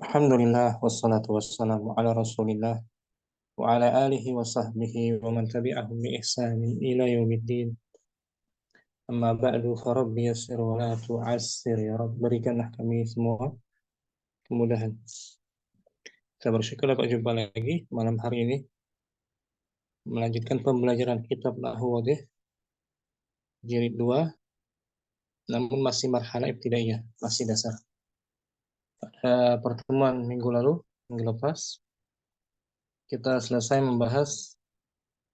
Alhamdulillah wassalatu wassalamu ala Rasulillah wa ala alihi wa sahbihi wa man tabi'ahum bi ihsanin ila yaumiddin. Amma ba'du fa rabbi yassir wa la tu'assir ya Rabb. Berikanlah kami semua kemudahan. Kita bersyukur dapat jumpa lagi malam hari ini melanjutkan pembelajaran kitab Nahwu Wadih jilid 2, namun masih marhalah ibtidaiyah, masih dasar. Pada pertemuan minggu lepas, kita selesai membahas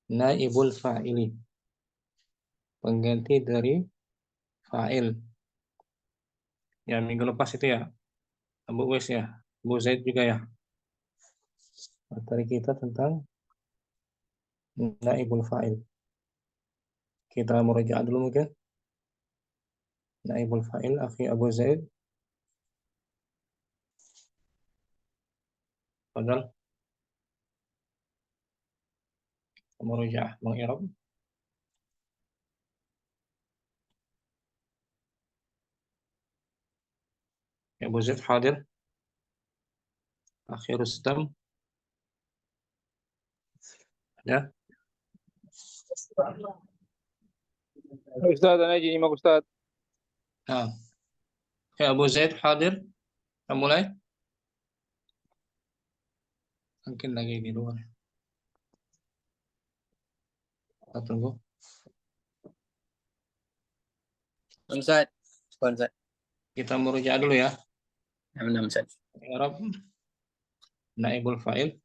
naibul fa'ili, pengganti dari fa'il. Ya, minggu lepas itu ya, Abu Wes ya, Abu Zaid juga ya. Materi kita tentang naibul fa'il. Kita merajaah dulu mungkin. Naibul fa'il, akhi Abu Zaid. Padahal merajaah mengi'rab. Ya, Abu Zaid hadir. Akhi Rustam. Ya. Ustaz, أنا أجي نيمك أستاذ. Nah. Ya, Abu Zaid hadir. Kita mulai. Mungkin lagi di luar. Kita tunggu. Ustaz. Ustaz. Kita merajaah dulu ya. نعم أستاذ. I'rab naibul fa'il.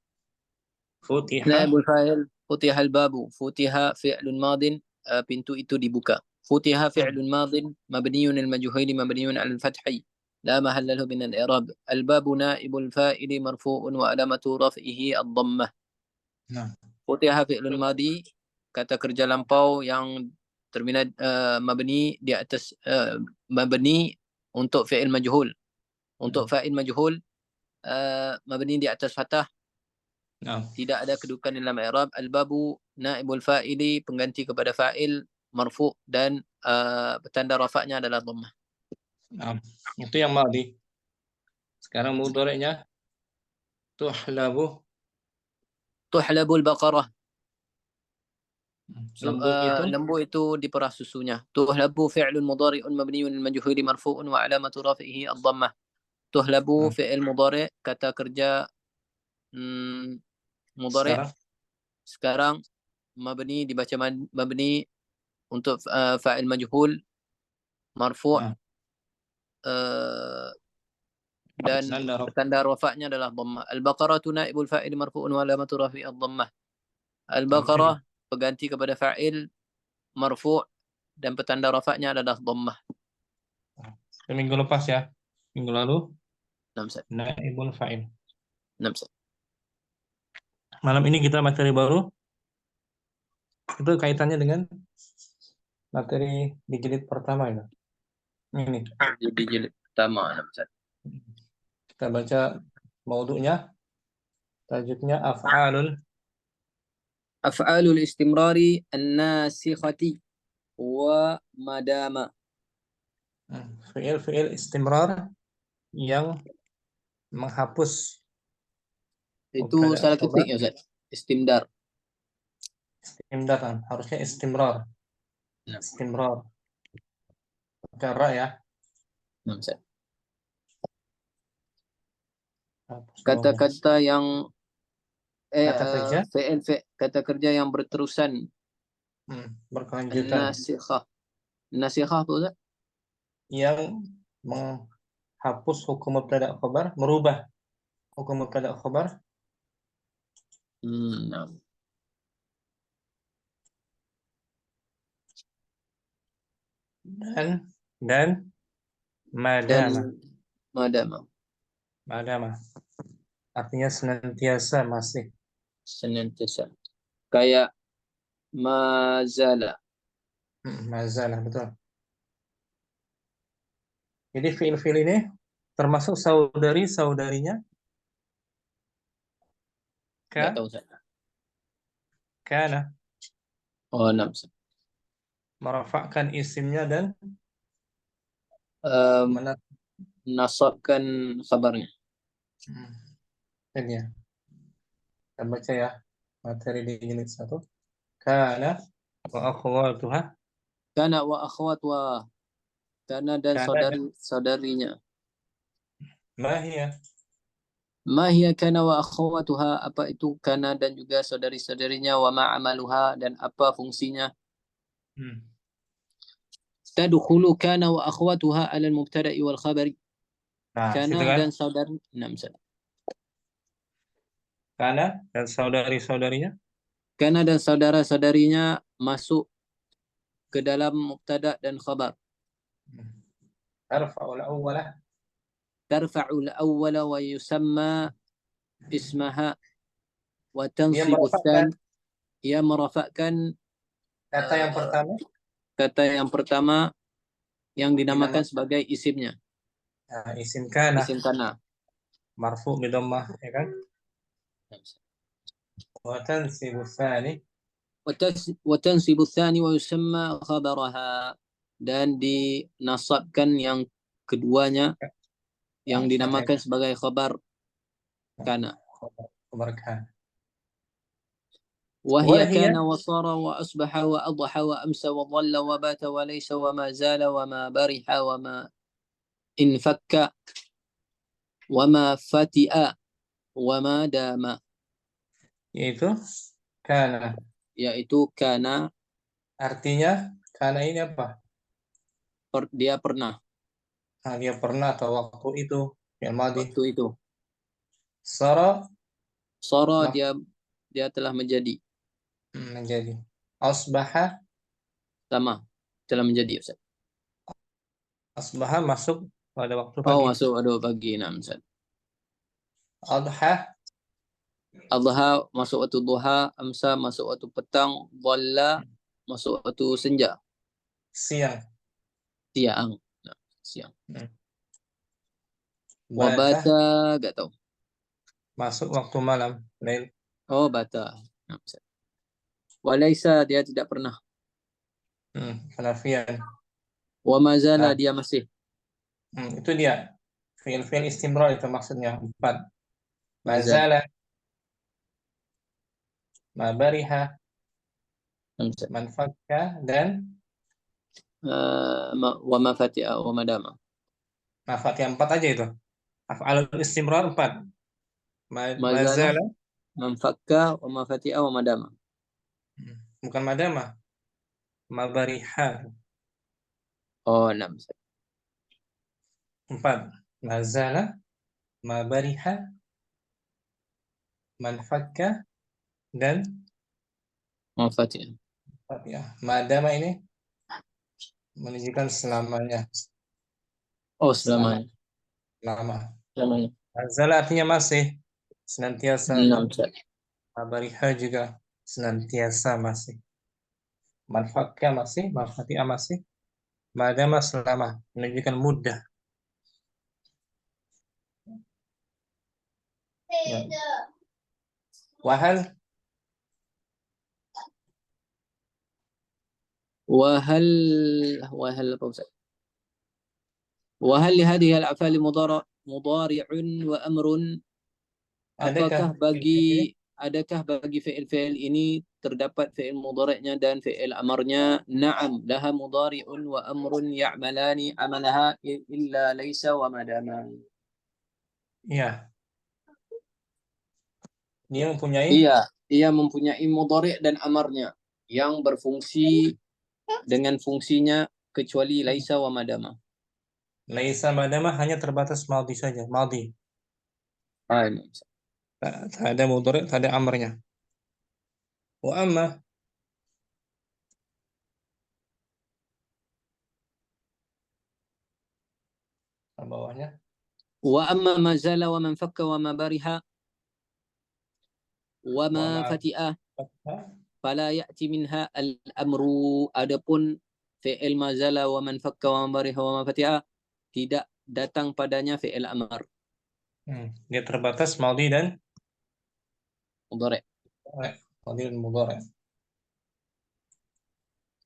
Futiha. نائب الفاعل فتح الباب. فتح فعل ماض pintu itu dibuka. فتح فعل ماض مبني المجهول مبني على الفتح لا محل له من الإعراب. الباب نائب الفاعل مرفوع وعلامة رفعه الضمة. Nah. فتح فعل ماضي kata kerja lampau yang terminat mabni di atas mabni untuk fi'il majhul. Untuk fa'il majhul mabni di atas fathah. Nah. Tidak ada kedudukan dalam i'rab. Al-babu naibul fa'ili, pengganti kepada fa'il, marfu' dan tanda rafa'nya adalah dhammah. Nah. Itu yang madhi. Sekarang mudhari'nya tuhlabu. Tuhlabul baqarah. Lembu itu diperah susunya. Tuhlabu fi'lun mudhari'un mabniun lil majhuli marfu'un wa alamatu rafi'ihi ad-dhammah. Tuhlabu fi'il mudhari', kata kerja mudhari'. Sekarang mabni dibaca mabni untuk fa'il majhul marfu' dan tanda rafa'nya adalah dhammah. Al-baqaratu naibul fa'il marfu'un wa alamatu rafi'i ad-dhammah. Al-baqarah pengganti kepada fa'il marfu' dan petanda rafa'nya adalah dhammah. Minggu lepas ya. Minggu lalu. Naibul fa'il. Namsa. Malam ini kita materi baru. Itu kaitannya dengan materi di jilid pertama ya. Ini. Di jilid pertama. Kita baca maudu'nya. Tajuknya Af'alul istimrari an-nasikhati wa madama. Fi'il istimrar yang menghapus. Itu salah ketik ya Ustaz. Istimdar. Istimdar kan. Harusnya istimrar. Istimrar. Karena ya. Kata-kata yang kata kerja yang berterusan. Berkelanjutan. Nasikhah apa Ustaz? Yang menghapus hukum mubtada khabar, merubah hukum mubtada khabar. Dan madama. Artinya senantiasa, masih. Senantiasa. Kayak mazala. Mazalah, betul. Jadi fiil-fiil ini termasuk saudarinya Enggak tahu Ustaz. Kana. Nafs. Merafakkan isimnya dan nasabkan khabarnya. Ini ya. Kita baca ya materi di jilid 1. Kana wa akhwatuha. Kana wa akhwatuha. Kana dan Kana dan saudari-saudarinya. ma hiya? Ma hiya kana wa akhwatuha, apa itu kana dan juga saudari-saudarinya, wa ma amaluha, dan apa fungsinya. Tadkhulu kana wa akhwatuha ala al-mubtada'i wal khabari. Nah, situ Kana kan. dan saudari, nah misalnya. Kana dan saudari-saudarinya. Kana dan saudara-saudarinya masuk ke dalam mubtada dan khabar. Arfa'ul awwalah. Tarfa'ul awwala wa yusamma ismaha wa Dia tansibu merofakkan tsan. Ia merafakkan kata yang pertama. kata yang pertama yang dinamakan Dinamakan sebagai isimnya. isim kana. Isim kana. Marfu' bi dhammah, ya kan? Wa tansibu tsani. وتنسب الثاني ويسمى خبرها, dan dinasabkan yang keduanya yang Fathah. dinamakan sebagai khabar kana. Khabar kana. وهي Wahia. كان وصار وأصبح وأضحى وأمسى وظل وبات وليس وما زال وما برح وما انفك وما فتئ وما دام. Yaitu kana. Yaitu kana, Artinya kana ini apa? dia pernah. Nah, dia pernah atau waktu itu. Fi'il madhi. Waktu itu. Sara Sara, dia telah menjadi. menjadi. Asbaha. Sama, telah menjadi, Ustaz. Asbaha masuk pada waktu Oh, pagi. masuk, aduh, pagi, nah, Ustaz. Adha. Adha masuk waktu duha, amsa masuk waktu petang, dhalla masuk waktu senja, Siang. siang. Nah, siang. Bata Wabata, gak tahu. masuk waktu malam. Lail. Oh, bata. Nah, Ustaz. Walaisa, dia tidak pernah. Penafian. Wa mazala, Nah, dia masih. itu dia. Fi'il istimrar itu maksudnya. 4. Mazal. Mazala. Mabariha. Nah, Ustaz. Manfakka. Dan Wa mafati'a wa madama. Fatihah 4 aja itu. Af'alul istimrar 4. Mazala, Mazala. manfakka, wa mafati'a wa madama. Bukan madama. Mabariha. Oh, nah, Ustaz. 4. Mazala. Mabariha. Manfakka. Dan Mafati'a. Fatihah. Madama ini menunjukkan selamanya. Oh, Selama. selamanya. Lama. Selamanya. Nazala artinya masih. Senantiasa. Nah, Ustaz. Mabariha juga senantiasa masih. Manfaatnya masih. Manfaatnya masih. Madama selama. Menunjukkan mudah. Ya. Wahal. وهل وهل apa Ustaz? وهل لهذه الأفعال مضارع وأمر, Adakah ini? adakah bagi fi'il-fi'il ini terdapat fi'il mudhari'nya dan fi'il amarnya? Na'am, laha mudhari'un wa amrun ya'malani amalaha illa laysa wa madama. Ya. Dia mempunyai. Iya, ia mempunyai mudhari' dan amarnya yang berfungsi dengan fungsinya kecuali laisa wa madama. Laisa madama hanya terbatas maldi saja. Maldi. Tak ada mudhari', tak ada amarnya. Wa amma. Bawahnya. Wa amma ma zala wa man fakka wa ma bariha wa ma fati'a fala ya'ti minha al-amru. Adapun fi'il ma zala wa man fakka wa ma bariha wa ma fati'a, tidak datang padanya fi'il amar. Dia terbatas maldi dan Mudhari'. maldi dan mudhari'.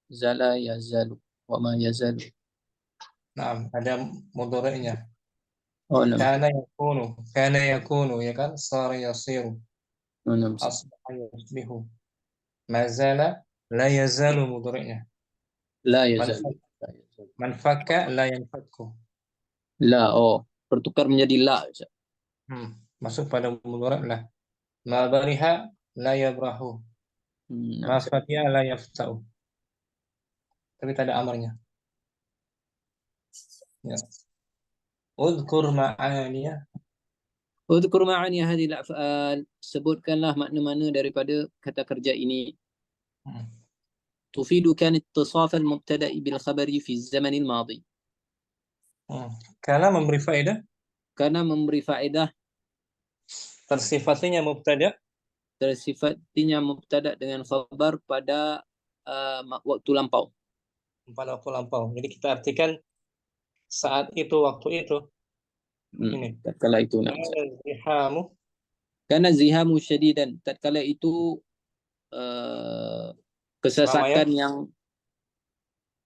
Zala yazalu wa ma yazalu. Nah, ada mudhari'nya. Oh, enam. Kana yakunu, ya kan? Sara yasiru, Oh, enam. asbaha yusbihu. Mazala, la yazalu mudhari'nya. La Man, yazal. La yazal. man fakka, la yanfakku. La, oh. Bertukar menjadi la, Ustaz. Masuk pada mudhari' lah. Ma bariha, la yabrahu. Enam, Ma Ustaz. fatiha, la yafta'u. Tapi tak ada amarnya. Ya. Udhkur ma'aniya. Udhkur ma'ani hadhil af'al. Sebutkanlah makna-makna daripada kata kerja ini. Hmm. تفيد كان اتصاف المبتدأ بالخبر في الزمن الماضي. Karena memberi faedah, Karena memberi faedah tersifatinya mubtada tersifatinya mubtada dengan khabar pada waktu lampau. pada waktu lampau. Jadi kita artikan saat itu, waktu itu. Ini. Tatkala itu nak. Kana zihamu, Karena zihamu syadidan. Tatkala itu kesesakan yang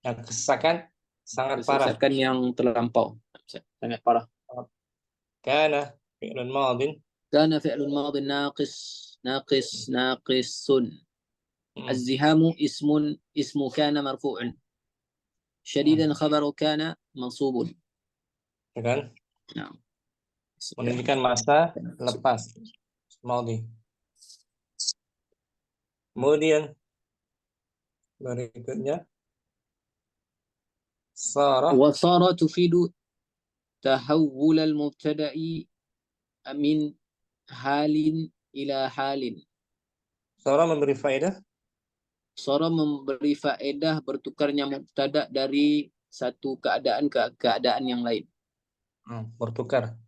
kesesakan sangat parah. kesesakan yang terlampau. Sangat parah. Kana fi'lun madin. كان فعل الماضي ناقص ناقص. الزهام اسم كان مرفوع. شديدا خبر كان منصوب. Ya kan? نعم. Menunjukkan masa lepas. Madhi. Kemudian berikutnya Sarah. وصار تفيد تحول المبتدأ من حال إلى حال. Sarah memberi faedah. Sarah memberi faedah bertukarnya mubtada dari satu keadaan ke keadaan yang lain. Bertukar.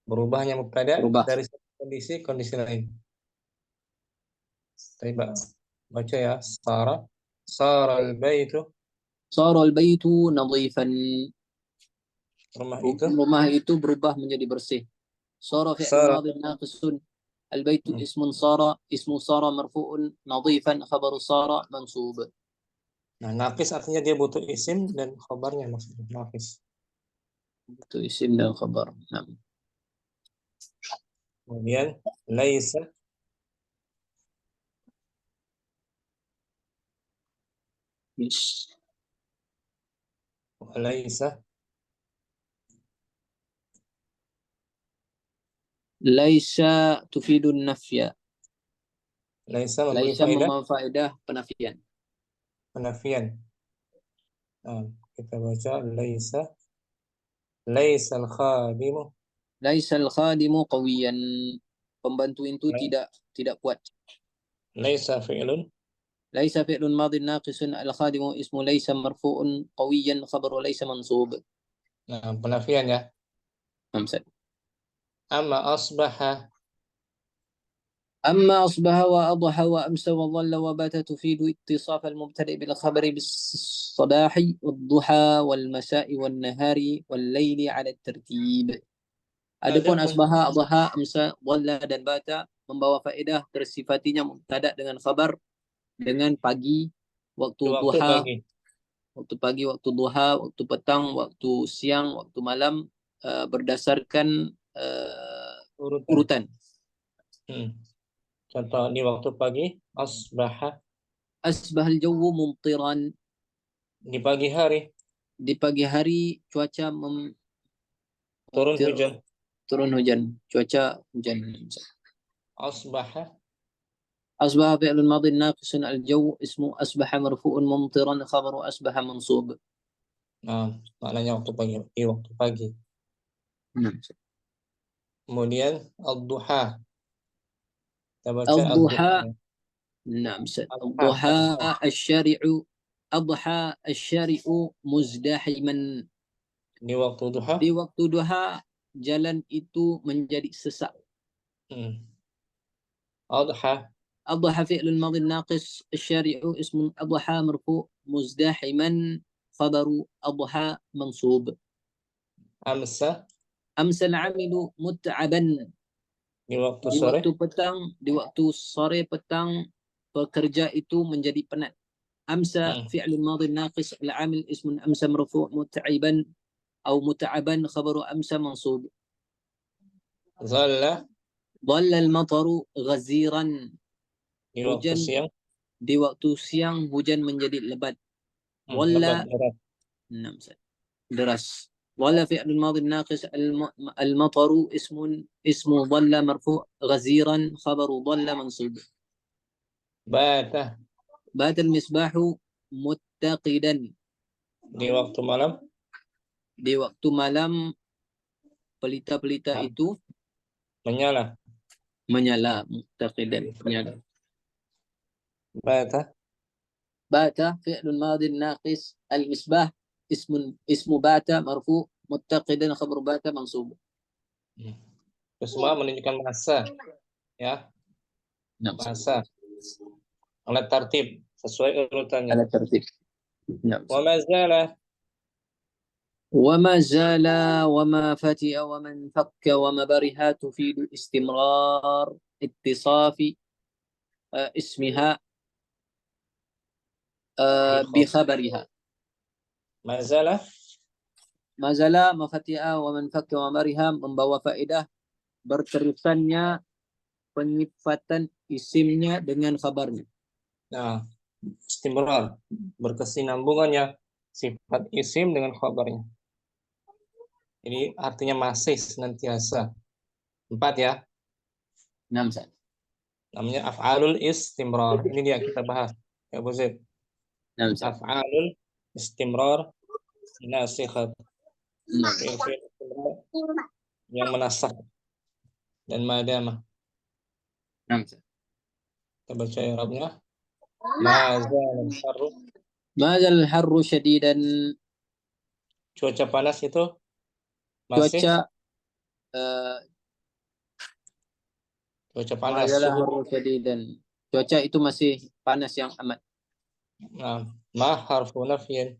Berubahnya mubtada dari satu kondisi ke kondisi lain. Baca ya. Sarah al-baitu. Sarah al-baitu nadhifan. Rumah itu berubah menjadi bersih. Sarah fi'l madhi naqisun. البيت اسم صار مرفوع نظيفا خبر صار منصوب. Nah, naqis artinya dia butuh isim dan khabarnya maksudnya naqis. Butuh isim dan khabar. Nah. Kemudian laisa laisa tufidun nafya. Laisa membawa faedah penafian. Nah, kita baca laisa al-khadimu. Laisa al-khadimu qawiyan. Pembantu itu tidak kuat. Laisa fi'lun. Laisa fi'lun madin naqisun. Al-khadimu ismu laisa marfu'un qawiyan khabaru laisa mansub. Nah, penafian ya. Hamzah. Amma asbaha. أما أصبح وأضحى وأمسى وظل وبات تفيد اتصاف المبتدئ بالخبر بالصباح والضحى والمساء والنهار والليل على الترتيب. Adapun asbaha, adha, amsa, dhalla dan bata membawa faedah tersifatinya mubtada dengan khabar dengan pagi, waktu duha, waktu pagi, waktu duha, waktu petang, waktu siang, waktu malam berdasarkan urutan. Contoh di waktu pagi asbahal jawu mumtiran. Di pagi hari. Di pagi hari cuaca turun hujan. Cuaca hujan. أصبح فعل الماضي ناقص. الجو اسمه أصبح مرفوع ممطرا خبر أصبح منصوب. Maknanya waktu pagi. Kemudian al-duha. الضحى. نعم. الضحى الشارع. أضحى الشارع مزدحما. Di waktu duha. Di waktu duha jalan itu menjadi sesak. أضحى فعل الماضي الناقص. الشارع اسم أضحى مرفوع مزدحما خبر أضحى منصوب. أمسى العامل متعبا. Di waktu petang, di waktu sore petang pekerja itu menjadi penat. Amsa fi'l madhi naqis al-amil ismun amsa marfu' mut'iban atau muta'aban khabaru amsa mansub. Zalla Dhalla al-mataru ghaziran. di waktu Hujan siang. di waktu siang hujan menjadi lebat. Lebat Dhalla berat. deras. Dhalla fi'l madhi naqis al-mataru ismu dhalla marfu' ghaziran khabaru dhalla mansub. Bata Bat al-misbahu muttaqidan. di waktu malam. Di waktu malam pelita-pelita itu Menyala. menyala, muttaqidan, menyala. Bata بات فعل ماض ناقص المصباح اسم بات مرفوع متقدا خبر بات منصوب. itu semua menunjukkan masa, ya, نعم masa oleh tertib sesuai urutannya. على الترتيب. نعم Wa zala وما زال وما فتئ ومن فك وما برها تفيد استمرار اتصاف اسمها bil khabar. بخبرها. Ma zala ما زال ما فتئ ومن فك وما برها membawa faedah berterusannya penyifatan isimnya dengan khabarnya. nah, istimrar, berkesinambungannya sifat isim dengan khabarnya. Jadi artinya masih senantiasa. 4 ya. نعم سعد. Namanya af'alul istimrar. Ini dia kita bahas. Ya Bu Zaid. نعم سعد. Af'alul istimrar nasikhat. نعم. Fi'il istimrar yang menasakh dan madamah. نعم سعد. Kita baca i'rabnya. Ma zalal harru. ما زال الحر شديدا. Cuaca panas itu masih cuaca cuaca ما panas زال suhu. الحر شديدا. Cuaca itu masih panas yang amat. Nah, ma harfu nafyin.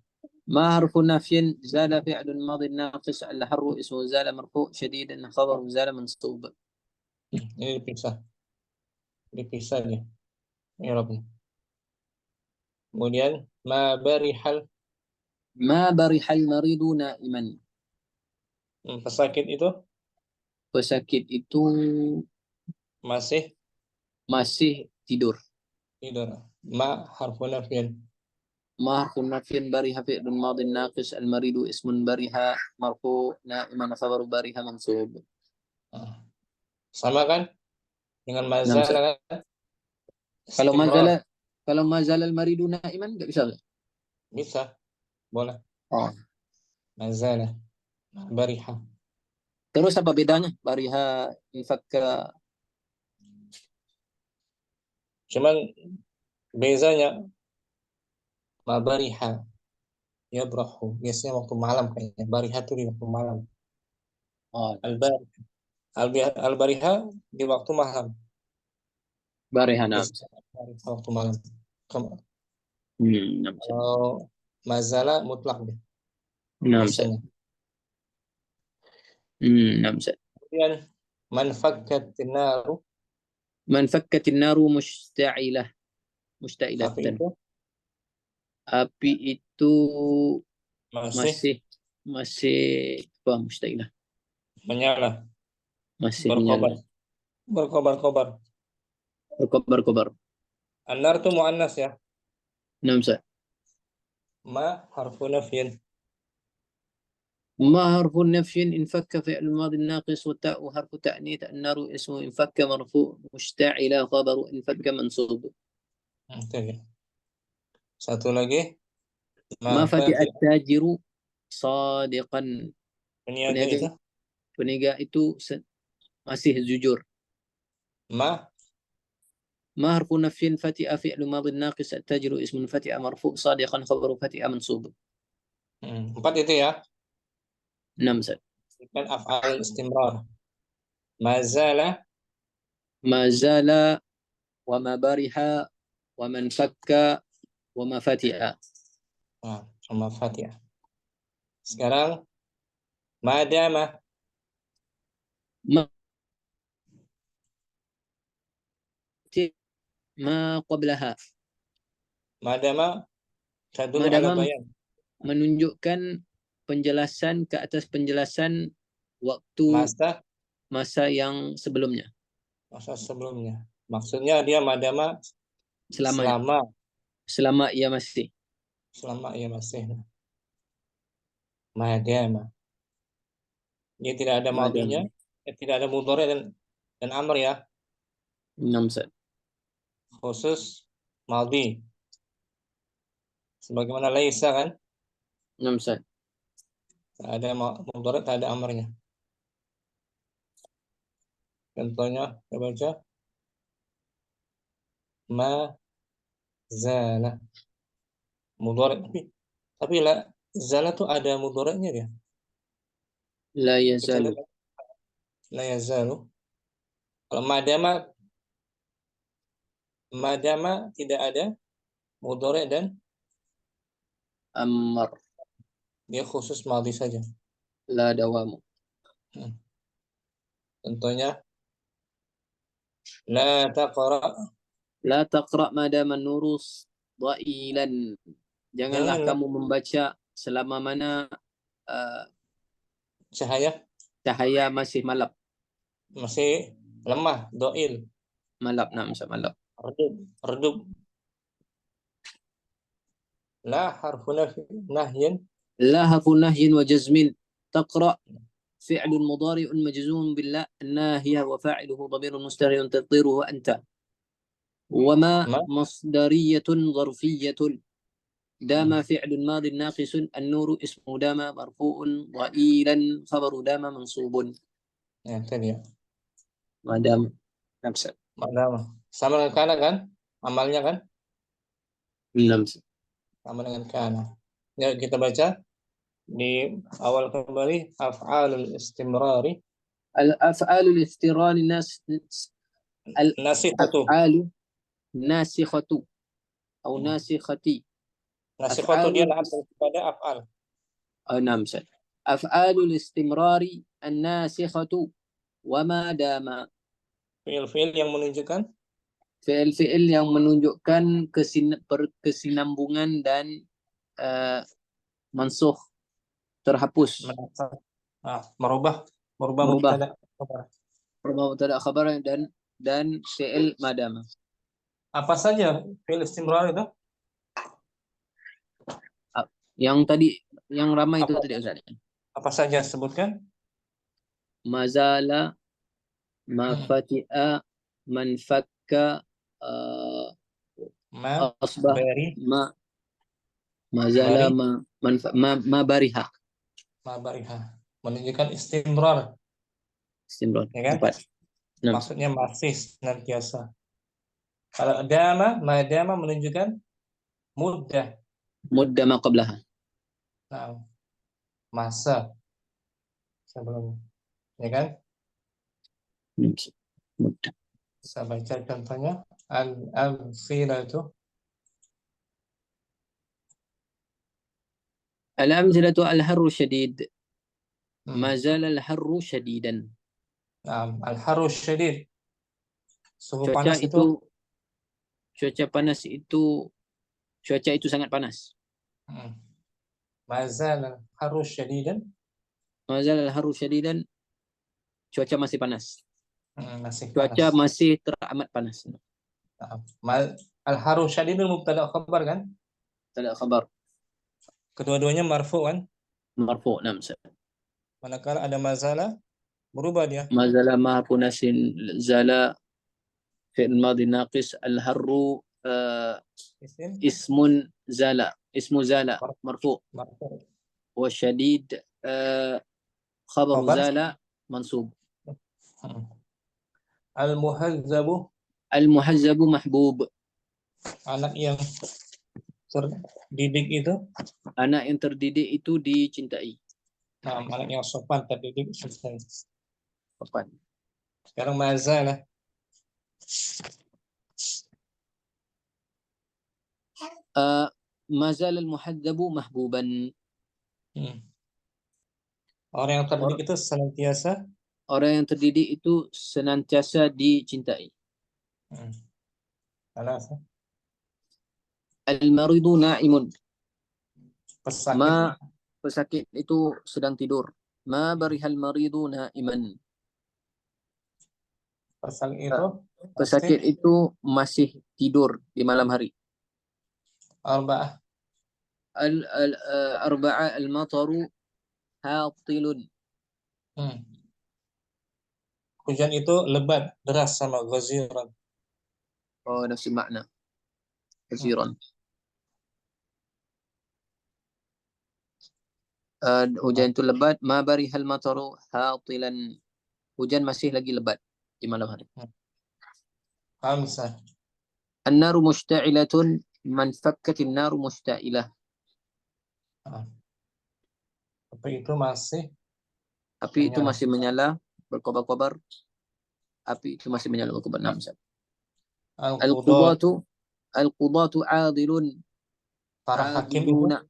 ما حرف نفي زال فعل ماضي ناقص الحر اسمه زال مرفوع شديدا خبر زال منصوب. Ini dipisah nih i'rabnya. Kemudian ma barihal, ما برح المريض نائما. pesakit itu Pesakit itu masih masih tidur. tidur. Ma harfu nafyin. ما حرف نفي برح فعل ماضي ناقص المريض اسم برح مرفوع نائما خبر برح منصوب. Nah, sama kan dengan نعم mazala kan? kalau Istimrar. mazala kalau mazala al-maridu naiman nggak bisa. Bisa, boleh. Oh. Mazala, bariha. Terus apa bedanya bariha infakka? Cuman bezanya ma bariha ya brahu. Biasanya waktu malam kayaknya. Bariha itu di waktu malam. Oh, Al-bariha di waktu malam. bariha nam. Biasanya waktu malam. Nam. Kalau mazala mutlak deh Nam. biasanya. Nam. Kemudian man fakkat naru, Man fakkatin naru musta'ilah. api Musta'ilatan. itu Api itu masih masih apa musta'ilah? menyala, Masih berkobar, menyala. berkobar-kobar. Berkobar-kobar. An-nar itu muannas ya. Nam. Ma harfu nafyin. ما حرف النفي إن فك فعل الماضي الناقص والتاء حرف تأنيث النار اسمه إن فك مرفوع مشتعل خبر إن فك منصوب. Oke. Satu lagi ما ma فتئ fati التاجر صادقا. peniaga itu Peniaga itu masih jujur. ma ما حرف نفي فتئ فعل ماضي ناقص التاجر اسم فتئ مرفوع صادقا خبر فتئ منصوب. 4 itu ya. نعم. Kan af'al istimrar. Mazala ما زال وما برح ومن فك وما فتئ. sama fatihah. Sekarang madama ما ما قبلها. madama tadullu ala Madama bayan. menunjukkan penjelasan ke atas penjelasan waktu Masa masa yang sebelumnya. Masa sebelumnya. Maksudnya dia madama Selamanya. selama Selama ia masih. selama ia masih madama. Dia tidak ada madinya, Madam. tidak ada mudhari dan amr ya, Enam Ustaz. khusus maldi. Sebagaimana laisa kan, Enam Ustaz. tak ada mudhari, tak ada amrnya. Contohnya kita baca ma zala mudhari, tapi la zala tuh ada mudhari'nya dia. La Kita yazalu. lihat la yazalu. Kalau madama tidak ada mudhari dan Amr. dia khusus maldi saja. La dawamu. Hmm. Contohnya la taqra, La taqra madama nurus dha'ilan. Janganlah janganlah kamu membaca selama mana uh, cahaya cahaya masih malap. masih lemah, doil, Malap, enam Ustaz, malap. redup, redup. La harfu nahyin. لا حرف نهي وجزم تقرأ فعل مضارع مجزوم بالله الناهية وفاعله ضمير مستتر تقديره أنت وما Ma مصدرية ظرفية دام hmm. فعل ماض ناقص النور اسم دام مرفوع ضئيلا خبر دام منصوب Ya, tadi ya. ما دام نمسة Madama. Sama dengan kana kan? Amalnya kan? نمسة Sama dengan kana. Ya, kita baca di awal kembali af'alul istimrari الأفعال الافتراء الناس nasikhatu. الأفعال ناسخة أو Hmm. ناسختي Nasikhatu أفعال dia lahat daripada af'al. نعم سهل. أفعال الاستمرار الناسخة وما دام Fiil-fiil yang menunjukkan fiil-fiil yang menunjukkan kesinambungan dan mansuh terhapus menasakh. Merubah merubah mubtada khabar. mubtada khabar dan fiil madama. Apa saja fiil istimrar itu? Yang tadi yang ramai itu Apa tadi Ustaz. apa saja sebutkan? Mazala, Hmm. mafati'a, manfakka, Ma asbah, bari mazala, bari ma bariha. ma bariha menunjukkan istimrar, Istimrar. ya kan? Empat. Enam. Maksudnya masih senantiasa. Kalau madama menunjukkan mudah. Mudda ma qablaha. Nah, masa sebelumnya, ya kan? Mudda. Saya baca contohnya al-amsilatu. الأمثلة الحر شديد ما Hmm. زال الحر شديدا. Nah, al-harus syadid. Suhu Cuaca panas itu itu cuaca panas itu cuaca itu sangat panas. hmm. Mazal al-harus syadidan. ما زال الحر شديدا cuaca masih panas. Masih Cuaca panas. masih teramat panas. Nah, al-harus syadidun mubtada khabar kan? Tidak khabar Kedua-duanya marfu kan? marfu. Nam. Manakala ada mazalah berubah dia. ما زال ما punas زال فعل الماضي ناقص الحر Isim اسم زال اسم زال مرفوع marfu. والشديد خبر Khabar زال منصوب. al-muhazzabu, المحجب محبوب. anak yang terdidik itu. Anak yang terdidik itu dicintai. Nah, anak yang sopan terdidik. Sopan. Sekarang mazalah. ما زال المحجب محبوبا. Orang yang terdidik itu senantiasa Orang yang terdidik itu senantiasa dicintai. Alasan المريض نائم. pesakit pesakit itu sedang tidur. Ma barihal maridu naiman. Pesakit itu masih Pesakit itu masih tidur di malam hari. arba'ah. Arba'a al-mataru hatilun. Hujan itu lebat, deras sama ghaziran. Oh, nafsi makna. Hmm. Kasiran. Hujan itu lebat. Ma barihal mataru hatilan. Hujan masih lagi lebat di malam hari. Khamsah. An-naru mushta'ilatun. Man fakkatin naru mushta'ilah. Api itu masih Api itu menyala. masih menyala, berkobar-kobar. Api itu masih menyala, berkobar. Nah, Al-Qudat. Al-qudatu. Al-qudatu adilun. Para hakim itu. Adiluna.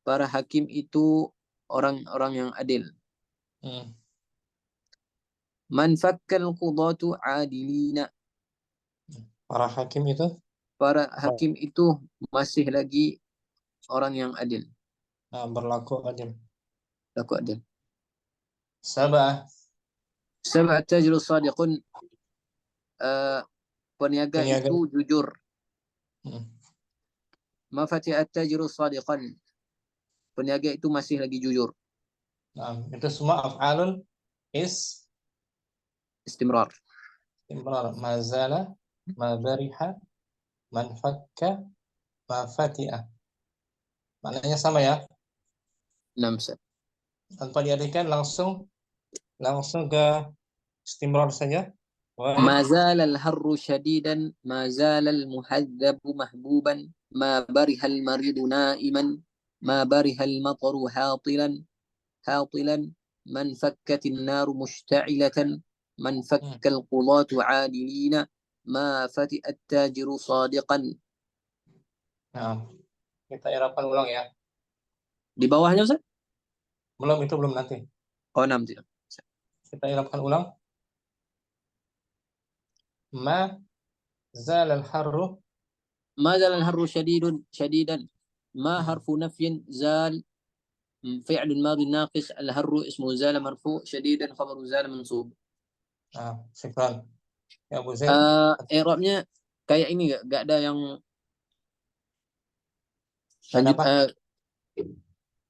Para hakim itu orang-orang yang adil. Man fakkal qudatu adilina. Para hakim itu. Para hakim itu masih lagi orang yang adil. Berlaku adil. Laku adil. Sabah. Sab'at tajru sadiqun. Peniaga Peniaga. itu jujur. Hmm. Ma fatihat tajru sadiqan. Peniaga itu masih lagi jujur. Itu semua af'alun Istimrar. istimrar. Mazala, ma bariha, man fakka, ma fati'ah. Maknanya sama ya. 6. Tanpa diartikan langsung ke istimrar saja. ما زال الحر شديدا ما زال المحذب محبوبا ما بره المريض نائما ما بره المطر هاطلا من فكت النار مشتعلة من فك القضاة عادلين ما فتئ التاجر صادقا. Nah, kita irapkan ulang ya. Di bawahnya Ustaz? Belum nanti. Oh, 6 tidak. Kita irapkan ulang. Ma zal al-harru. ما زال الحر شديدا ما حرف نفي زال فعل الماضي الناقص الهر اسمه زال مرفوع شديدا خبر زال منصوب. Syukran. Ya Abu Zaid. I'rabnya kayak ini gak ada yang lanjut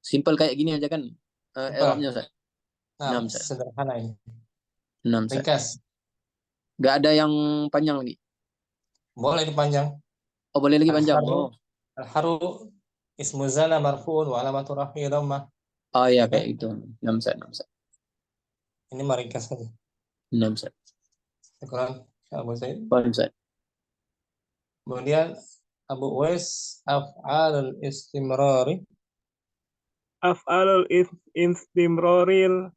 simple kayak gini aja kan i'rabnya Ustaz. 6 Ustaz. Sederhana ini. 6 Ustaz. Ringkas. Gak ada yang panjang lagi. Boleh dipanjang. Oh, boleh lagi panjang. Al-haru ismu zala marfu'un wa alamatu raf'i dhammah. Oh iya kayak itu. 6 Ustaz. Ini meringkas saja. 6 Ustaz. Syukran Abu Zaid. Ustaz. Kemudian Abu Uwais af'alul istimrari. Af'alul istimraril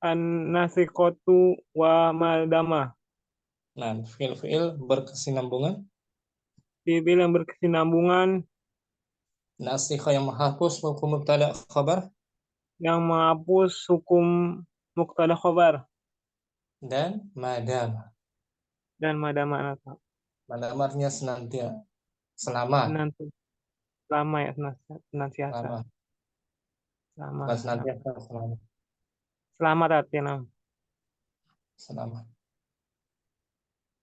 an-nasiqatu wa madama. Nah, fi'il berkesinambungan. Fi'il yang berkesinambungan. Nasikha yang menghapus hukum mubtada khabar. Yang menghapus hukum mubtada khabar. Dan madama. Madama. Madama artinya senantiasa. Selama ya, senantiasa. Selama. Selamat artinya. Selama.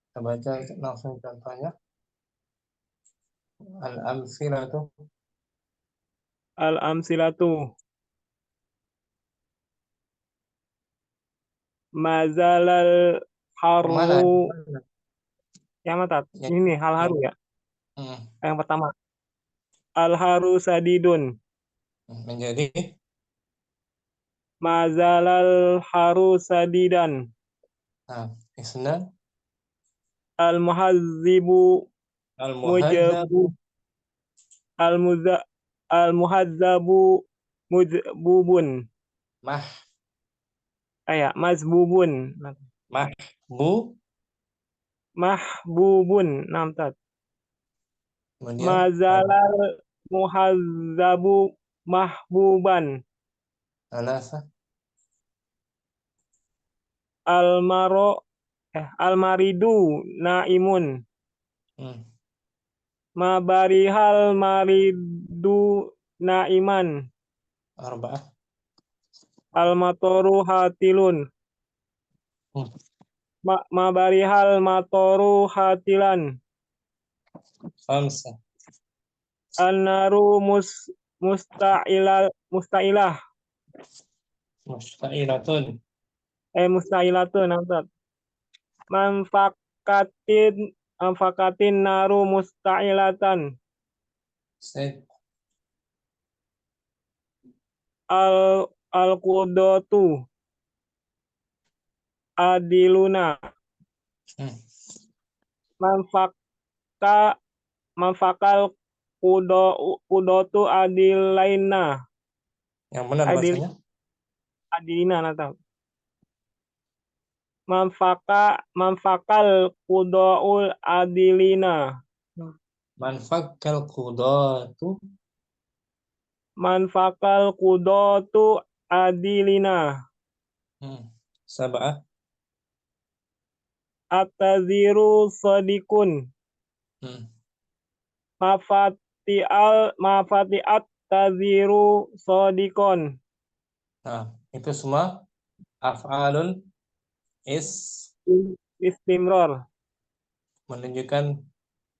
Kita baca langsung contohnya. Al-amsilatu. Al-amsilatu. Mazalal haru. Yang mata. Ini hal haru ya. Yang pertama. Al-haru sadidun. Menjadi mazalal haru sadidan. Isna al-muhazzibu mujabu al-muhazzabu mujbubun. Mazbubun. Mahbubun. Namtat. Mazalal muhazzabu mahbuban. Alasa. Almaridu naimun. Mabarihal maridu naiman. Arba'ah. Almatoru hatilun. ma barihal matoru hatilan. خمسة. An-naru mustailah. مشتعلة. Mustailatun. Ustaz. Manfakatin manfakatin naru mustailatan. ست. Al-qudatu adiluna. Hmm. Manfaka manfakal kudotu adilaina. Yang benar Adil bacanya. adilina nata. Manfakal kudoul adilina. Manfakkal qudatu. Manfakal kudotu adilina. Sab'ah. Ataziru sodikun. Mafatiat taziru sodikon. Nah, itu semua af'alun is Istimror. menunjukkan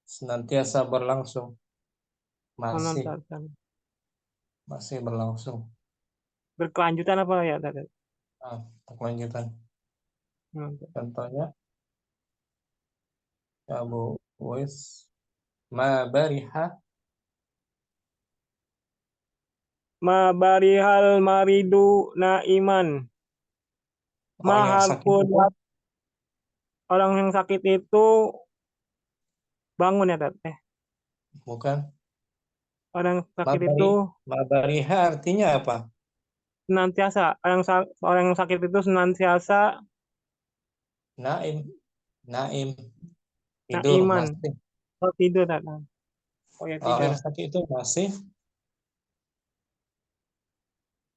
senantiasa berlangsung, masih berlangsung. Berkelanjutan apa ya tadi? Nah, kelanjutan. Contohnya Abu Uwais ma bariha. Ma barihal maridu naiman. Orang yang sakit itu, Orang yang sakit itu bangun ya Tat? bukan. Orang sakit itu Ma bariha artinya apa? senantiasa. Orang yang sakit itu senantiasa Naim. Naim. Tidur naiman. masih. Oh tidur Tat. Oh ya Orang tidur. yang sakit itu masih.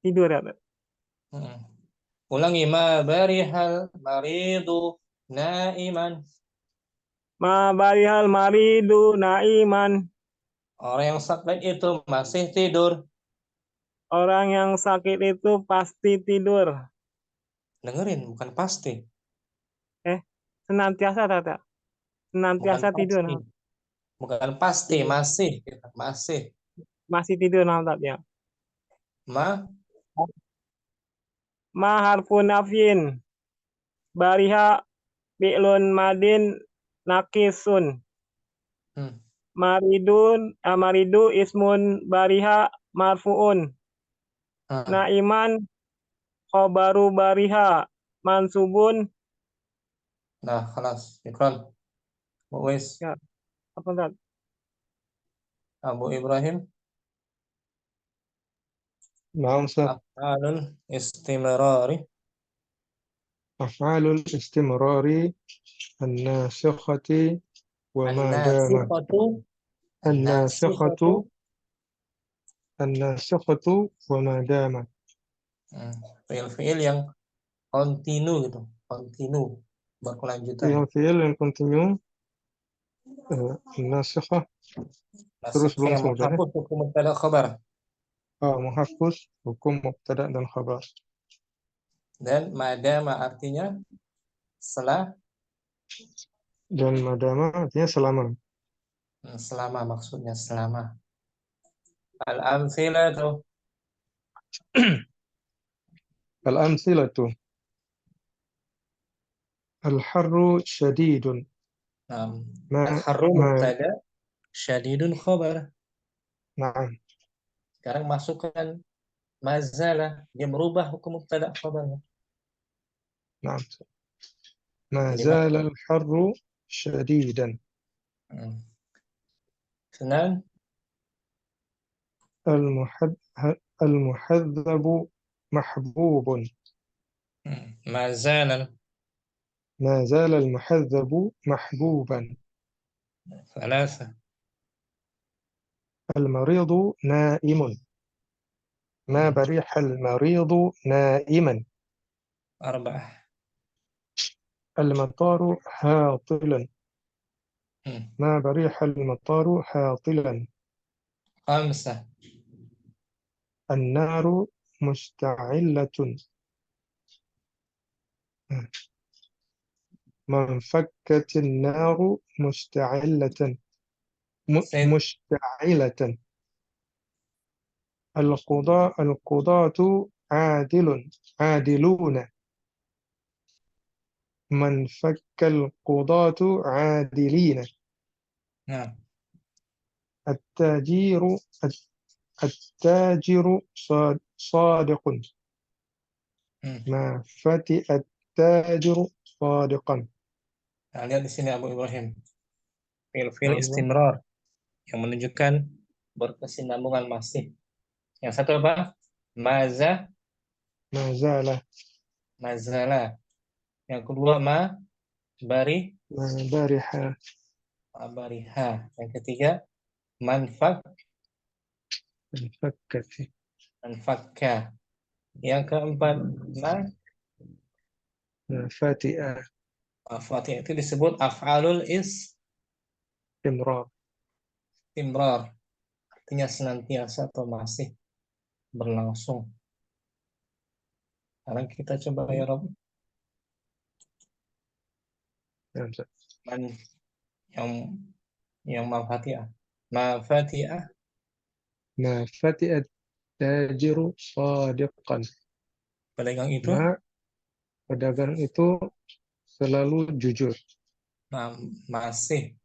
Tidur ya Tat. Ulangi ma barihal maridu naiman. Ma barihal maridu naiman. Orang yang sakit itu masih tidur. Orang yang sakit itu pasti tidur. Dengerin, bukan pasti. Senantiasa Tat. Senantiasa Bukan tidur. pasti. Bukan pasti, masih. Masih. Masih tidur Tat ya. Ma Ma harfun nafyin. Bariha fi'lun madin nakisun. Maridu ismun bariha marfuun. Naiman khobaru bariha mansubun. Nah, kelas. Ikron. Wes. Ya, apa Tat? Abu Ibrahim. نعم أستاذ. Af'alul istimrari. أفعال الاستمرار الناسخة وما دام. An-nasikhatu. الناسخة وما دام. Fiil-fiil yang kontinu gitu. Kontinu. Berkelanjutan. Fiil yang continue. الناسخة terus Nasikh yang berlangsung kan? menghapus hukum mubtada khabar. menghapus hukum mubtada dan khabar. Dan madama artinya setelah. Dan madama artinya selama. Selama maksudnya selama. Al-amthilatu. الأمثلة الحر شديد. Al-harru mubtada, syadidun khabar. نعم. Sekarang masukkan mazala, dia merubah hukum mubtada khabarnya. نعم. ما زال الحر شديدا. Senang. المحذب محبوب. ما زال المحذب محبوبا. ثلاثة. المريض نائم. ما بريح المريض نائما. أربعة. المطار هاطلا. ما بريح المطار هاطلا. خمسة. النار مشتعلة. من فكت النار مشتعلة Said. مشتعلة. القضاة عادلون. من فك القضاة عادلين. Nah. التاجر التاجر صادق. Hmm. ما فتئ التاجر صادقا. Nah, lihat di sini Abu Ibrahim. Fil نعم. istimrar yang menunjukkan berkesinambungan masih. Yang satu apa? ما زال. Mazala. Yang kedua bari, ما بارح. bariha. Yang ketiga manfak, انفكت. manfakka. Yang keempat ما فاتئ. Fatih itu disebut af'alul استمرار. istimrar. Artinya senantiasa atau masih berlangsung. Sekarang kita coba ya Rob. نعم. Man, yang mafatiah. Mafatiah. ما فتئ التاجر صادقا. Pedagang itu ما pedagang itu selalu jujur. masih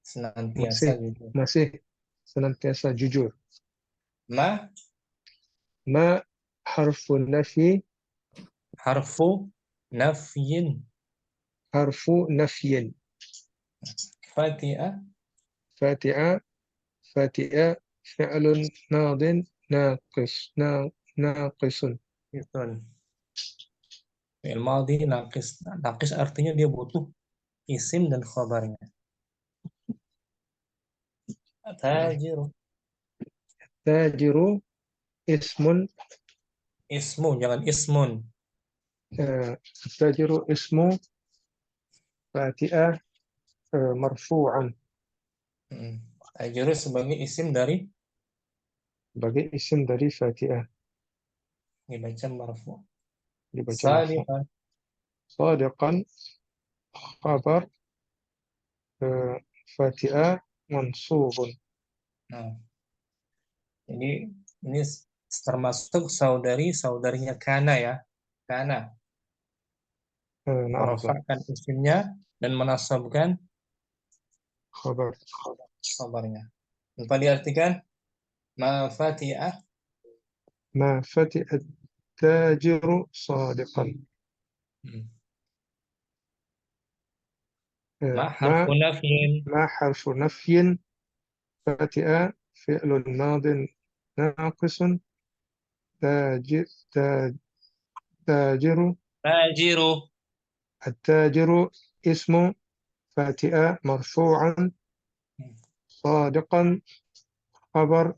senantiasa Masih gitu. masih senantiasa jujur. Ma ما حرف النفي. harfu nafyin. حرف نفي. Fatiah فاتئ. فاتئ فعل ماض ناقص. ناقص. itu. Fi'il madhi naqis. Naqis artinya dia butuh isim dan khabarnya. Tajiru. تاجر اسم. Ismu, jangan ismun. التاجر اسم فاتئ مرفوعا. Tajiru sebagai isim dari sebagai isim dari fati'ah dibaca marfu. dibaca marfu'. Sadiqan. صادقا خبر fati'ah منصوب. Nah, jadi ini termasuk saudarinya Kana ya. Kana نعم. merofakkan isimnya dan menasabkan خبر. khabarnya. Apa diartikan? Ma fati'ah. ما فتئ التاجر صادقا. Ma ما harfu nafyin. ما حرف نفي. فاتئ فعل ماض ناقص. تاجر. تاجر. Tajiru. التاجر اسم فاتئ مرفوعا. صادقا خبر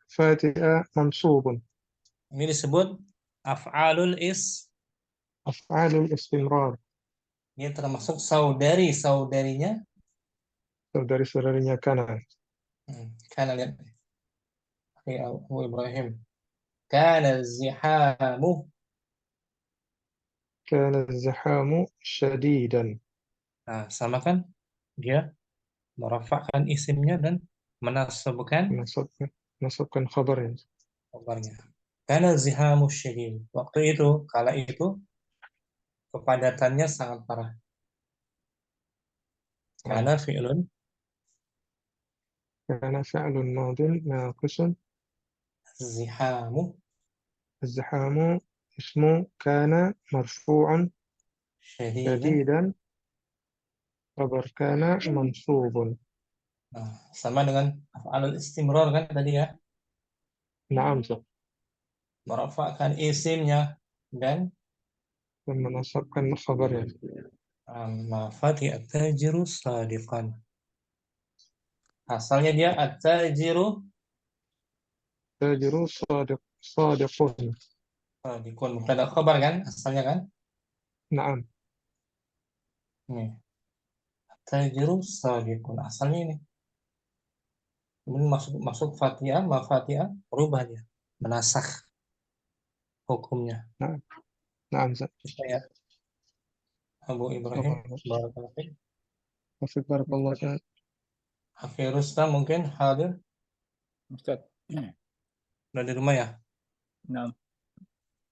فاتئ منصوب. Ini disebut af'alul أفعال الاستمرار. Ini termasuk saudarinya. saudari-saudarinya kanan. Kana lihat. Abu Ibrahim. Kana zihamu. كان الزحام شديدا. Nah, sama kan? Dia merafakkan isimnya dan menasabkan nasabkan khabarnya. kabarnya. Kana zihamu syadid. Waktu itu, kala itu kepadatannya sangat parah. Kana fi'lun كان فعل ماض ناقص. zihamu الزحام اسم كان مرفوع syadidan. شديدا خبر كان منصوب. Nah, sama dengan af'alul istimrar kan tadi ya. نعم. Merafakkan isimnya dan menasabkan khabarnya. mafati at-tajiru sadiqan. Asalnya dia at-tajiru تاجر صادق. sadiqun. Mubtada khabar kan asalnya kan? نعم. Nih. At-tajiru sadiqun. Asalnya ini. Kemudian masuk Fatihah, ma Fatihah, berubah dia. Menasakh hukumnya. نعم. نعم Ustaz. Bisa ya, Abu Ibrahim. Barakallahu fiik. Wafik barakallah Ustaz. Akhi Rustam mungkin hadir. Ustaz. Udah di rumah ya? Naam.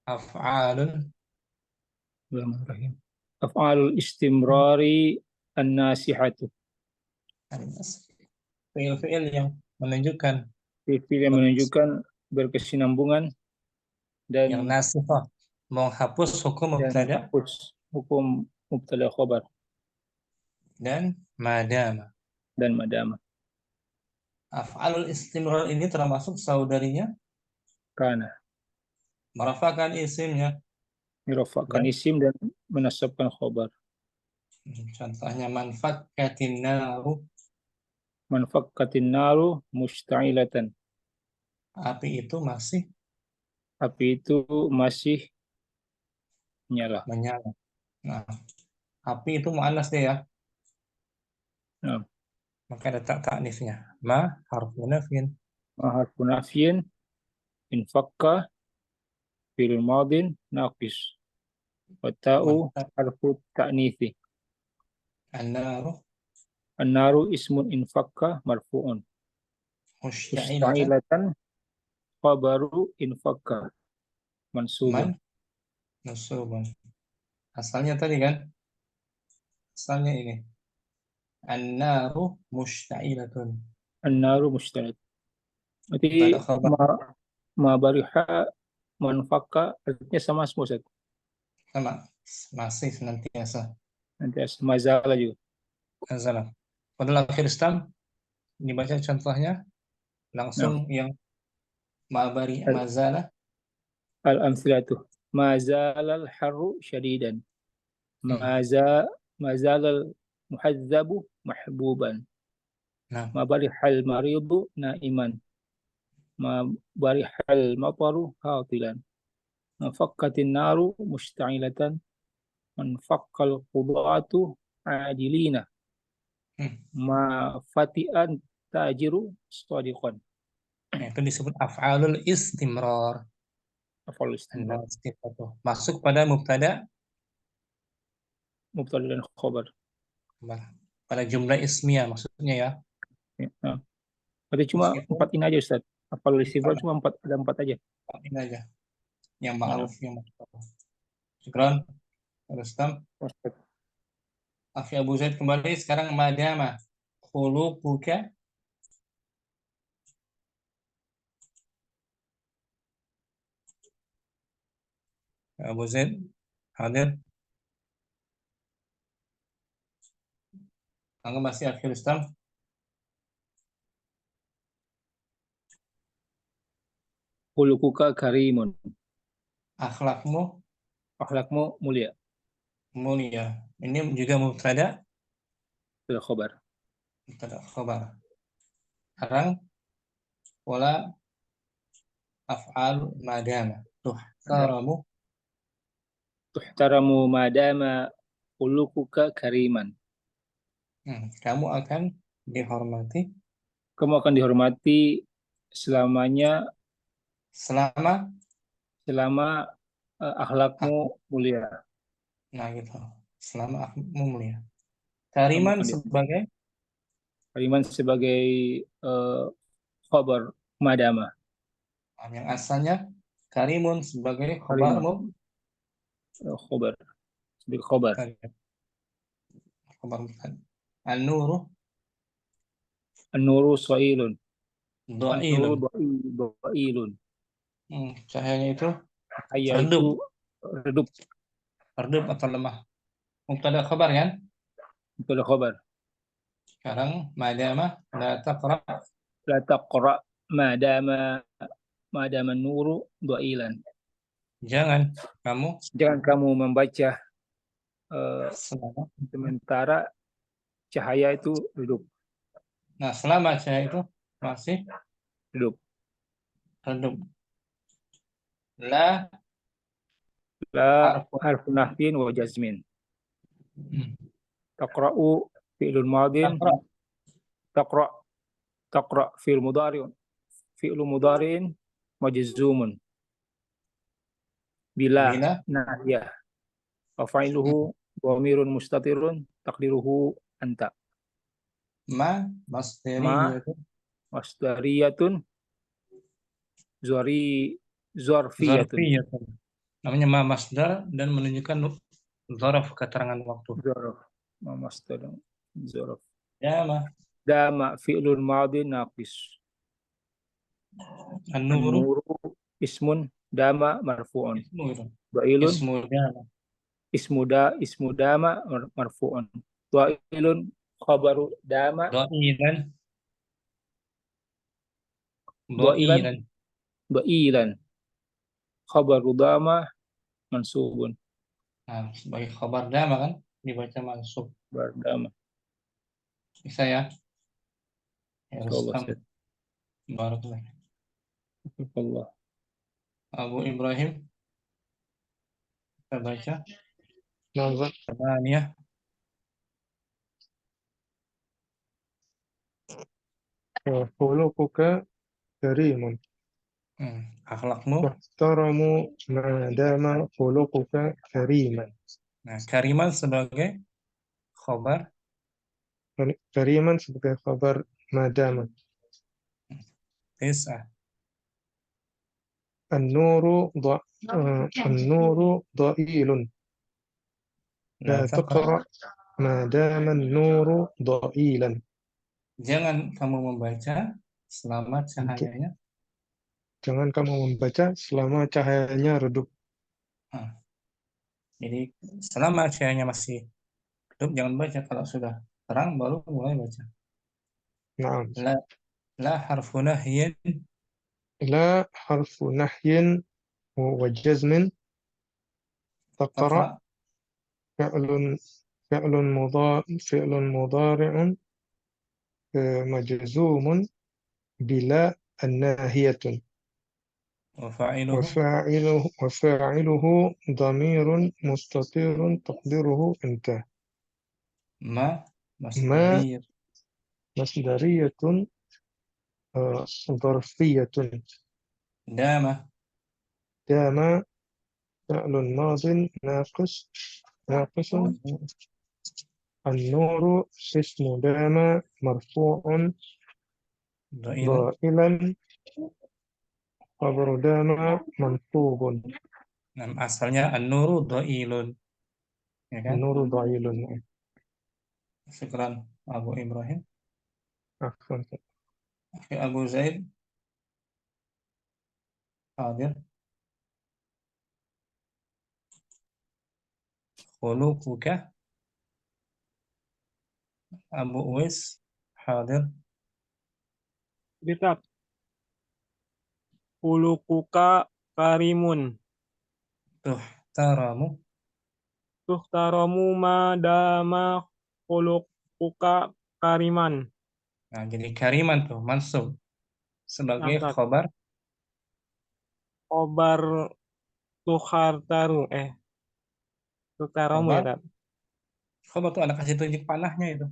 Af'alun. Bismillahirrahmanirrahim. Af'alul istimrari an-nasihatu. Fiil-fiil yang menunjukkan Fi'il yang menunjukkan berkesinambungan yang dan nasifah, menghapus hukum mubtada menghapus hukum mubtada khobar dan madama. dan madama. Af'alul istimrar ini termasuk saudarinya Kana merafakan isimnya. dirafa'kan Dan isim dan menasabkan khobar. contohnya manfakkatin naru, Man fakkatin naru musta'ilatan. api itu masih Api itu masih nyala. menyala. Nah, api itu muannas dia ya. Nah, Maka ada ta'nifnya. Ma harfu nafyin. harfu nafyin in fakka fi'il madin naqis. Wa ta'u harfu ta'nithi. An-naru An-naru ismun in fakka marfu'un. mushta'ilatan Musta'ilatan khabaru in fakka mansubun. man nusubun. Asalnya tadi kan? Asalnya ini. An-naru mushta'ilatun. An-naru musta'ilat. Berarti Pada khabar ma bariha man fakka artinya sama semua Ustaz. sama masih senantiasa. Nanti mazala juga. Nazalah. Pada akhir Islam dibaca contohnya langsung yang ma'bari mazalah. Al-amthilatu. Mazalal harru syadidan. Mazalal muhazzabu mahbuban. Nah, Ma barihal maridu naiman. Ma barihal mataru hatilan. Ma fakkatin naru musta'ilatan. Man fakkal qudatu adilina. Ma fati'an tajiru sadiqan. itu disebut af'alul istimrar. Afal istimrar. Masuk pada mubtada Mubtada dan khobar. pada jumlah ismiyah maksudnya ya. Nah, berarti cuma Meskipun 4 ini aja Ustaz. Afal istimrar cuma 4, ada 4 aja. ini aja yang ma'ruf yang ma'ruf. Syukran Rustam. Akhi Abu Zaid kembali sekarang madama khuluquka Abu Zaid hadir. Angga masih Akhi Rustam. Khuluquka karimun. Akhlakmu Akhlakmu mulia. mulia. Ini juga mubtada Itu khobar. khabar. Sekarang wala af'al madama tuhtaramu Tuhtaramu madama khuluquka kariman. Kamu akan dihormati Kamu akan dihormati selamanya selama akhlakmu mulia. nah gitu. Selama akhlakmu mulia. Kariman sebagai Kariman sebagai khobar madama. yang asalnya karimun sebagai khobar Khobar. Sebagai khobar. Khobar an-nuru An-nuru sa'ilun. dha'ilun. Dha'ilun. Cahayanya itu Cahaya itu redup. Redup atau lemah. Mubtada khabar kan? Itu khobar. Sekarang madama la taqra La taqra madama an-nuru dha'ilan. Jangan kamu membaca sementara cahaya itu redup. Nah, selama cahaya itu masih Redup. La harfu nafyin wa jazmin. Taqra'u fi'lun madin. Taqra fi'l mudhari'. Fi'lu mudhari'in majzumun bila Bila nahiyah. Wa fa'iluhu dhamirun mustatirun taqdiruhu anta. ma Ma masdariyatun masdariyatun zarfiyatun. zarfiyatun. Namanya ma masdar dan menunjukkan zaraf keterangan waktu. Zarf. Ma masdar zarf. Dama Dama fi'lun madin naqis. an-nuru An-nuru ismun dama marfu'un. ismu itu. Dhailun Ismu dama. ismu dama marfu'un. Dhailun khabaru dama Dha'ilan dhailan dha'ilan. dhailan khabaru dama mansubun. Nah, sebagai khabar dama kan dibaca mansub. Berdama. Bisa ya? Ya, Insyaallah. Rustam. Barakallah. Allah. Abu Ibrahim kita baca نعم Thamaniyah. خلقك كريم Akhlakmu. تحترم ما دام خلقك كريما. Nah, kariman sebagai khabar كريما sebagai khabar ما دام. tis'ah. النور النور ضئيل لا La taqra. تقرأ ما دام النور ضئيلا. Jangan kamu membaca selama cahayanya. Jangan kamu membaca selama cahayanya redup. Nah, jadi selama cahayanya masih redup jangan baca. Kalau sudah terang baru mulai baca. نعم. La harfu nahyin لا حرف نحي وجزم. تقرأ taqra. فعل مضارع مجزوم بلا الناهية. Wa fa'iluhu وفاعله ضمير مستتر تقديره أنت. ma ما masdariyah. مصدرية ظرفية. Dama دام فعل ماض ناقص. النور اسم دام مرفوع dha'ilan. ضائلا خبر دام منصوب. Nah, asalnya an-nuru dhailun. Ya kan? النور ضئيل. Syukran Abu Ibrahim. عفوا. Akhi Abu Zaid hadir. Khuluquka Abu Uwais hadir. Kitab. Khuluquka karimun. Taramu. Tuhtaramu madama khuluquka kariman. Nah, jadi kariman tuh mansub sebagai Angkat. khobar. Khobar tukhartaru. Tuhtaramu ya, Khobar. Tat. Khobar tuh ada kasih tunjuk panahnya itu.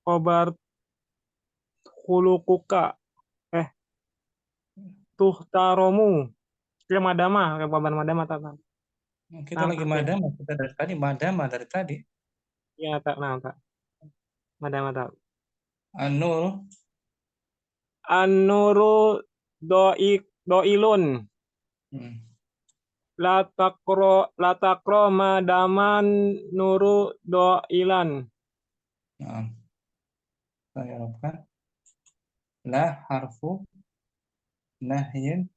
Khobar khuluquka. Tuhtaramu. Kayak madama. Kayak khobar madama, Tat. Kita lagi madama. Kita dari tadi madama dari tadi. Iya, Tat. Nah, Tat. Madama, Tat. An-nur An-nuru doilun. La takro madaman nuru doilan. Nah, saya harapkan la harfu nahyin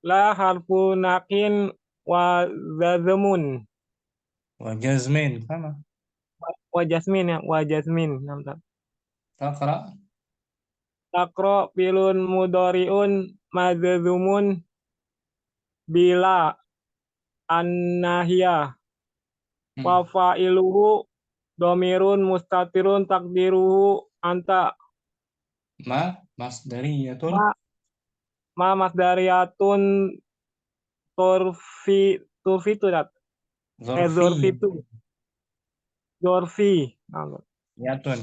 La harfu nakin wa zazamun. wa jazmin sama. Wa jasmin ya, wa jasmin. Taqra Takro pilun mudoriun mazazumun bila an-nahiyah. Wa fa'iluhu domirun mustatirun takdiruhu anta. ma masdariyatun Ma masdariyatun turfi tu dat. zorfiyatun. Zorfi. Yatun.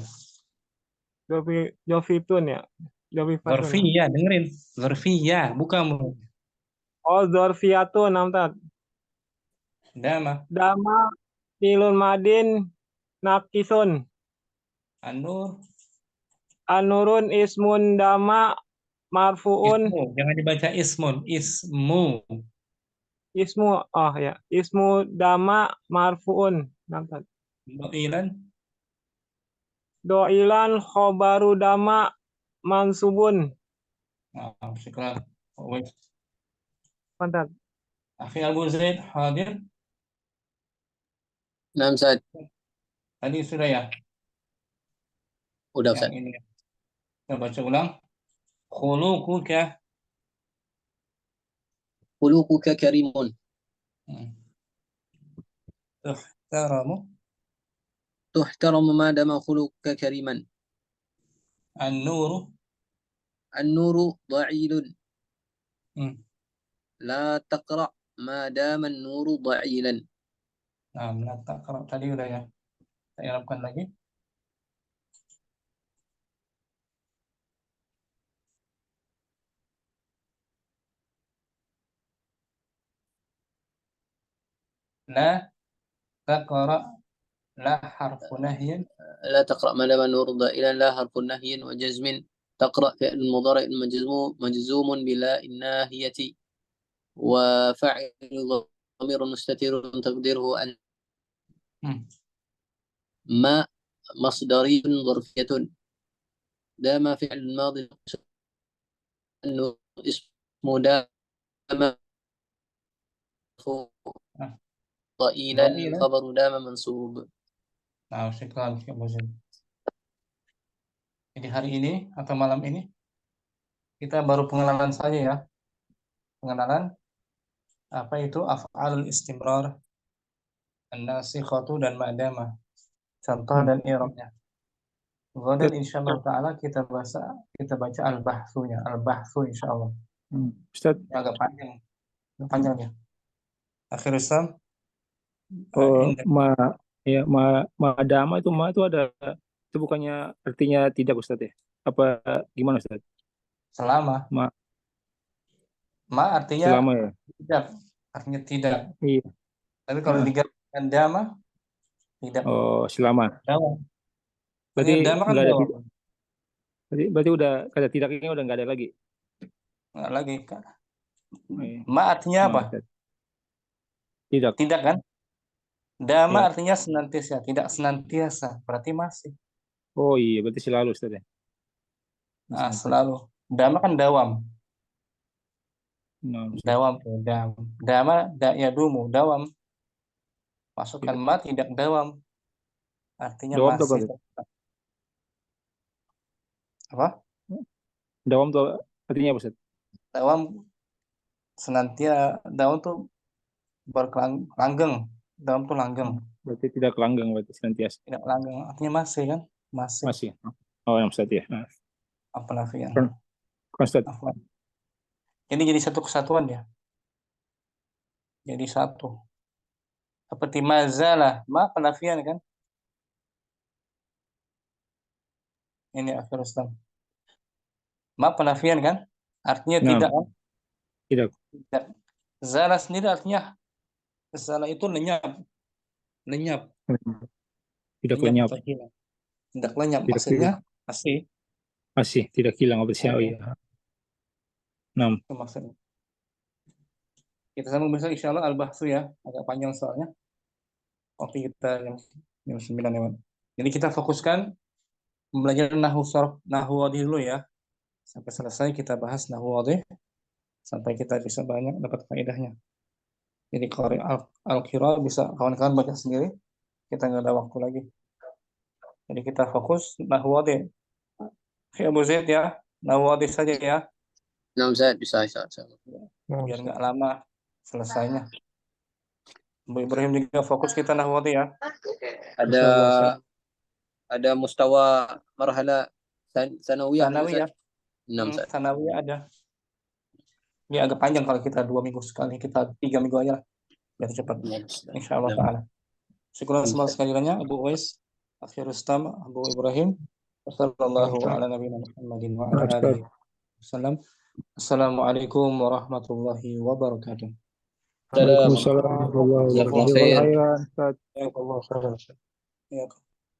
Zorfitun ya. Dzarfifatun. Zarfiyah, dengerin. Zarfiyah, bukan. Oh, dzarfiyatun, nam tat. Dama. Dama fi'lun madin naqisun. An-nur. An-nurun ismun dama marfuun. Ismu. Jangan dibaca ismun. Ismu. Ismu, oh ya, ismu dama marfuun. Nam tat. Do'ilan. Do'ilan khobaru dama mansubun. Syukran. Wais. Pantat. Akhi Abu Zaid hadir. Naam Ustaz. Tadi sudah ya. Udah Yang Ustaz. ini. Kita baca ulang. Khuluquka. Khuluquka karimun. Tuhtaramu. Tuhtaramu ma dama khuluquka kariman. An-nuru. An-nuru dha'ilun. Hmm. La taqra' ma dama an-nuru dha'ilan. Nah, taqra tadi udah ya. Saya harapkan lagi. La taqra. La harfu nahyin. لا تقرأ ما دام النور ضائلا لا حرف نهي وجزم تقرأ فعل مضارع مجزوم بلا الناهية وفاعل ضمير مستتر تقديره أن ما مصدري ظرفية دام فعل الماضي أنه اسم دام ضئيلا خبر دام منصوب. Nah, syukran. Jadi hari ini atau malam ini kita baru pengenalan saja ya. Pengenalan apa itu af'alul istimrar, an-nasikhatu dan ma'damah. Contoh dan i'rabnya. Kemudian insyaallah taala kita baca al-bahthunya, al-bahthu insyaallah. Ustaz, Agak panjang ya. Akhir Islam. Madama itu ada itu bukannya artinya tidak Ustaz ya? Apa gimana Ustaz? Selama. Ma artinya selama ya? Tidak. Artinya tidak. Iya. Tapi kalau digantikan dama tidak. Oh, selama. Dawam. Berarti dama kan nggak ada dawam. Berarti udah kata tidaknya udah nggak ada lagi. Nggak lagi kan. Ma artinya apa? Tidak. Tidak kan? Dama Ya. artinya senantiasa, tidak senantiasa, berarti masih. Oh iya, berarti selalu Ustaz ya. Nah, selalu. Dama kan dawam. Nah, Dawam tuh, dama ya dumu, dawam. Masukkan ma tidak dawam. Artinya dawam masih. Apa? Dawam tuh artinya apa Ustaz? Dawam senantiasa, dawam tuh berlanggeng. Dawam tuh langgeng. Berarti tidak langgeng, berarti senantiasa. Tidak langgeng, artinya masih kan? Masih. Oh, yang Ustaz ya. Apa nafian? Ustaz. Ini jadi satu kesatuan ya. Jadi satu. Seperti mazalah, ma penafian kan? Ini akhir Islam. Ma penafian kan? Artinya tidak kan? Tidak. Zala sendiri artinya zala itu lenyap. Lenyap. Tidak lenyap. Tidak lenyap maksudnya masih. Masih tidak hilang apa sih? Oh iya. 6. Maksudnya. Kita sambung besok insyaallah al-bahtsu ya. Agak panjang soalnya. Waktu kita yang 9 lewat. Jadi kita fokuskan belajar nahwu sarf, nahwu wadih dulu ya. Sampai selesai kita bahas nahwu wadih sampai kita bisa banyak dapat faedahnya. Jadi qari al-qira bisa kawan-kawan baca sendiri. Kita nggak ada waktu lagi. Jadi kita fokus nahwu wadih. Abu Zaid ya, nahwu wadih saja ya. Nah, Ustaz bisa. Biar nggak lama selesainya. Bu Ibrahim juga fokus kita nahwu wadih ya. Ada mustawa marhala sanawiyah. Sanawiyah. Sanawiyah ada. Ini agak panjang kalau kita 2 minggu sekali, kita 3 minggu aja biar cepat. Insyaallah taala. Syukur semua sekali lagi Abu Uwais, Akhir Rustam, Abu Ibrahim. Wassallallahu Ustaz. ala nabiyina Muhammadin wa Nah, ala Ustaz. alihi wasallam. Assalamualaikum warahmatullahi wabarakatuh. Salam. Waalaikumsalam warahmatullahi Jazakallah wabarakatuh. khair. Jazakallah khairan, Ustaz. Allah khairan. Ya.